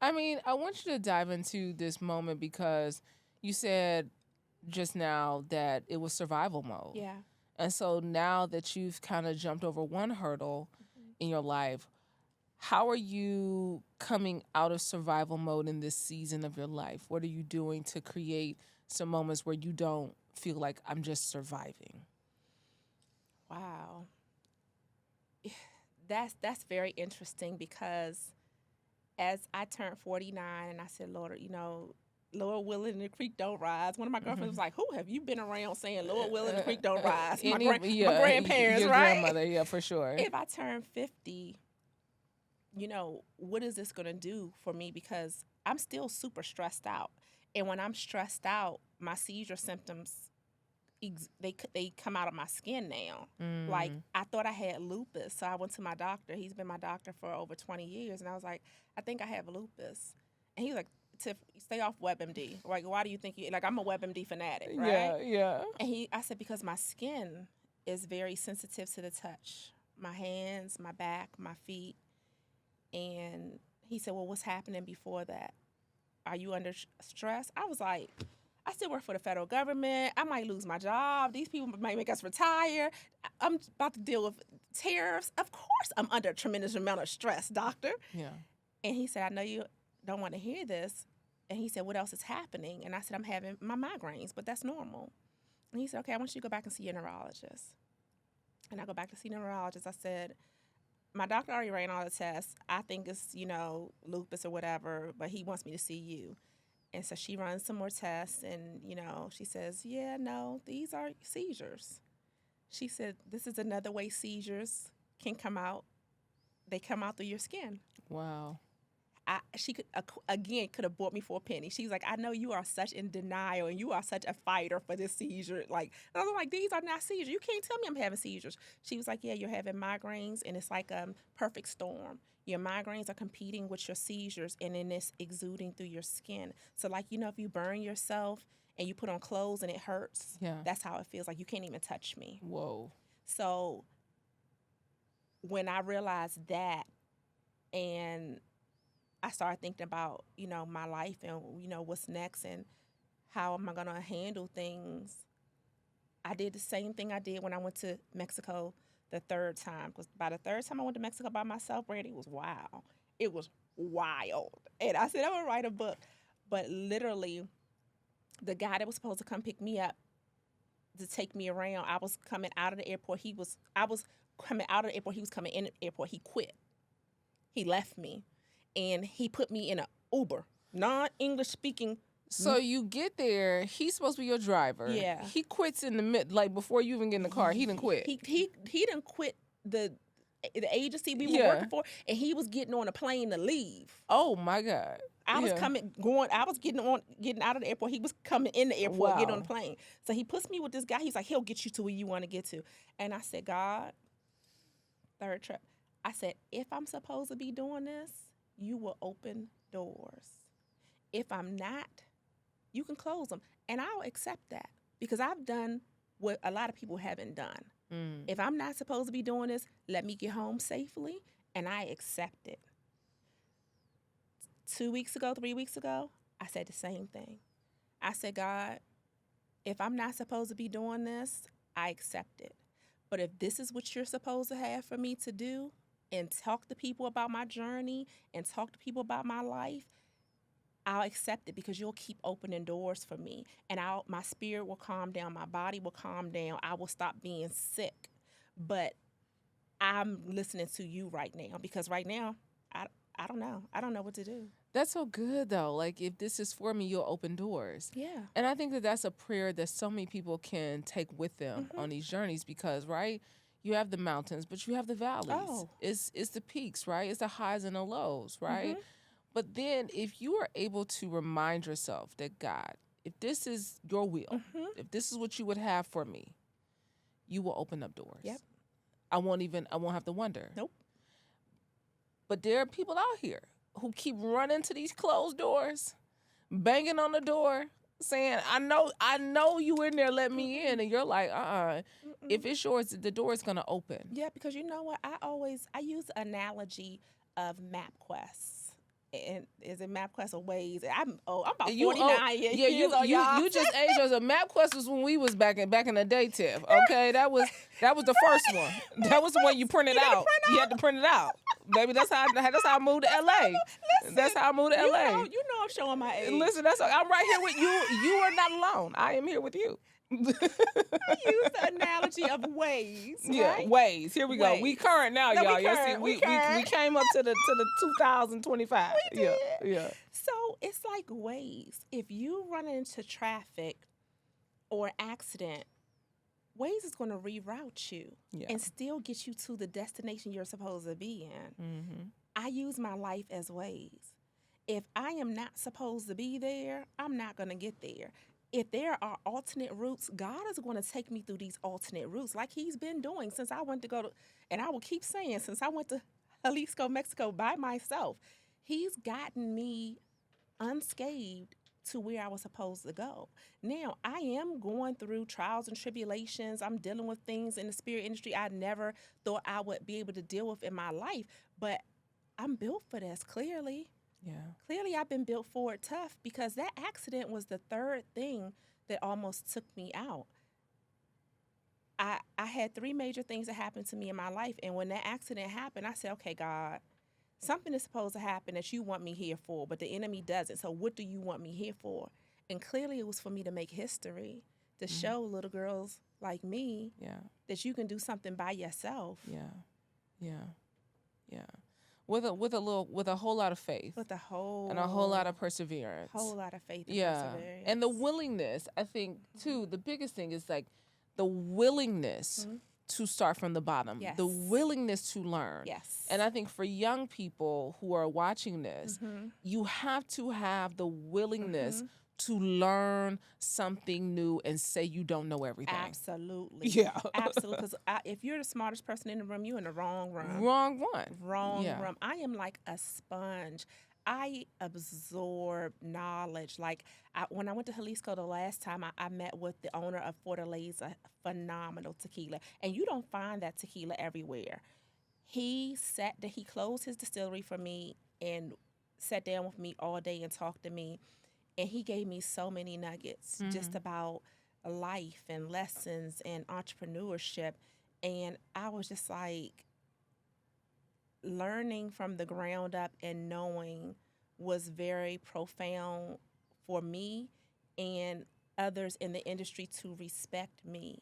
I mean, I want you to dive into this moment because you said just now that it was survival mode. Yeah. And so now that you've kind of jumped over one hurdle in your life, how are you coming out of survival mode in this season of your life? What are you doing to create some moments where you don't feel like I'm just surviving? Wow. That's very interesting because as I turned 49 and I said, Lord, Lord willing, the creek don't rise. One of my girlfriends was like, "Who have you been around saying Lord willing, the creek don't rise?" My grandparents, your right? grandmother, yeah, for sure. If I turn 50, what is this gonna do for me? Because I'm still super stressed out, and when I'm stressed out, my seizure symptoms they come out of my skin now. Like I thought I had lupus, so I went to my doctor. He's been my doctor for over 20 years, and I was like, I think I have lupus, and he was like, Tiff, stay off WebMD. Like, why do you think you like? I'm a WebMD fanatic, right? Yeah. And I said because my skin is very sensitive to the touch, my hands, my back, my feet, and he said, well, what's happening before that? Are you under stress? I was like, I still work for the federal government. I might lose my job. These people might make us retire. I'm about to deal with tariffs. Of course, I'm under a tremendous amount of stress, doctor. Yeah. And he said, I know you don't want to hear this. And he said, what else is happening? And I said, I'm having my migraines, but that's normal. And he said, okay, I want you to go back and see your neurologist. And I go back to see the neurologist. I said, my doctor already ran all the tests. I think it's, lupus or whatever, but he wants me to see you. And so she runs some more tests and, she says, yeah, no, these are seizures. She said, this is another way seizures can come out. They come out through your skin. Wow. She could have bought me for a penny. She's like, I know you are such in denial and you are such a fighter for this seizure. Like, and I'm like, these are not seizures. You can't tell me I'm having seizures. She was like, yeah, you're having migraines and it's like a perfect storm. Your migraines are competing with your seizures and then it's exuding through your skin. So like, if you burn yourself and you put on clothes and it hurts, that's how it feels. Like you can't even touch me. Whoa. So when I realized that and I started thinking about, my life and, what's next and how am I going to handle things. I did the same thing I did when I went to Mexico the third time. Because by the third time I went to Mexico by myself, Brandy, it was wild. It was wild. And I said, I'm going to write a book. But literally, the guy that was supposed to come pick me up to take me around, I was coming out of the airport. I was coming out of the airport. He was coming in the airport. He quit. He left me. And he put me in an Uber, non-English speaking. So you get there, he's supposed to be your driver. Yeah. He quits in the mid, like before you even get in the car, he didn't quit. He didn't quit the agency we were working for, and he was getting on a plane to leave. Oh my God. I was getting out of the airport. He was coming in the airport, getting on the plane. So he puts me with this guy. He's like, he'll get you to where you want to get to. And I said, God, third trip. I said, if I'm supposed to be doing this, you will open doors. If I'm not, you can close them. And I'll accept that because I've done what a lot of people haven't done. If I'm not supposed to be doing this, let me get home safely, and I accept it. 3 weeks ago, I said the same thing. I said, God, if I'm not supposed to be doing this, I accept it. But if this is what you're supposed to have for me to do, and talk to people about my journey and talk to people about my life, I'll accept it because you'll keep opening doors for me. And my spirit will calm down. My body will calm down. I will stop being sick. But I'm listening to you right now because right now, I don't know. I don't know what to do. That's so good, though. Like, if this is for me, you'll open doors. Yeah. And I think that that's a prayer that so many people can take with them on these journeys because, right, you have the mountains, but you have the valleys. Oh. It's the peaks, right? It's the highs and the lows, right? But then if you are able to remind yourself that, God, if this is your will, if this is what you would have for me, you will open up doors. Yep. I won't have to wonder. Nope. But there are people out here who keep running to these closed doors, banging on the door, saying, I know you in there, let me in. And you're like, if it's yours, the door is going to open. Yeah, because you know what? I use the analogy of MapQuest. And is it MapQuest or Waze? I'm about You 49 yeah, years old, y'all. you just aged us. A MapQuest was when we was back in the day, Tiff. Okay, that was the first one. That was the one you printed You had to out. print You had to print it out, baby. That's how I moved to LA. That's how I moved to LA. You know I'm showing my age. Listen, I'm right here with you. You are not alone. I am here with you. Use the analogy of Waze, Yeah, right? Waze. Here we go. We Waze. current now, No, we y'all. Y'all see, current, we we current. came up to the 2025. We Yeah, did. yeah. So it's like Waze. If you run into traffic or accident, Waze is going to reroute you and still get you to the destination you're supposed to be in. Mm-hmm. I use my life as Waze. If I am not supposed to be there, I'm not going to get there. If there are alternate routes, God is going to take me through these alternate routes like he's been doing since I went to go to, and I will keep saying, since I went to Jalisco, Mexico by myself, he's gotten me unscathed to where I was supposed to go. Now, I am going through trials and tribulations. I'm dealing with things in the spirit industry I never thought I would be able to deal with in my life, but I'm built for this, clearly. Yeah. Clearly, I've been built for it tough because that accident was the third thing that almost took me out. I had three major things that happened to me in my life. And when that accident happened, I said, okay, God, something is supposed to happen that you want me here for, but the enemy doesn't. So what do you want me here for? And clearly it was for me to make history, to show little girls like me that you can do something by yourself. Yeah. Yeah. Yeah. With a whole lot of faith. With a whole lot of perseverance. Whole lot of faith and perseverance. And the willingness, I think, too, the biggest thing is like the willingness to start from the bottom. Yes. The willingness to learn. Yes. And I think for young people who are watching this, you have to have the willingness to learn something new and say you don't know everything. Absolutely. Yeah. Absolutely. Because if you're the smartest person in the room, you're in the wrong room. Wrong one. Wrong room. I am like a sponge. I absorb knowledge. Like when I went to Jalisco the last time, I met with the owner of Fortaleza, phenomenal tequila. And you don't find that tequila everywhere. He closed his distillery for me and sat down with me all day and talked to me. And he gave me so many nuggets just about life and lessons and entrepreneurship. And I was just like, learning from the ground up and knowing was very profound for me and others in the industry to respect me.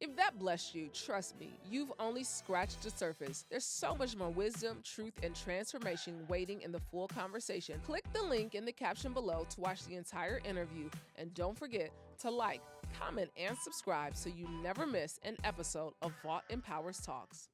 If that blessed you, trust me, you've only scratched the surface. There's so much more wisdom, truth, and transformation waiting in the full conversation. Click the link in the caption below to watch the entire interview, and don't forget to like, comment, and subscribe so you never miss an episode of Vault Empowers Talks.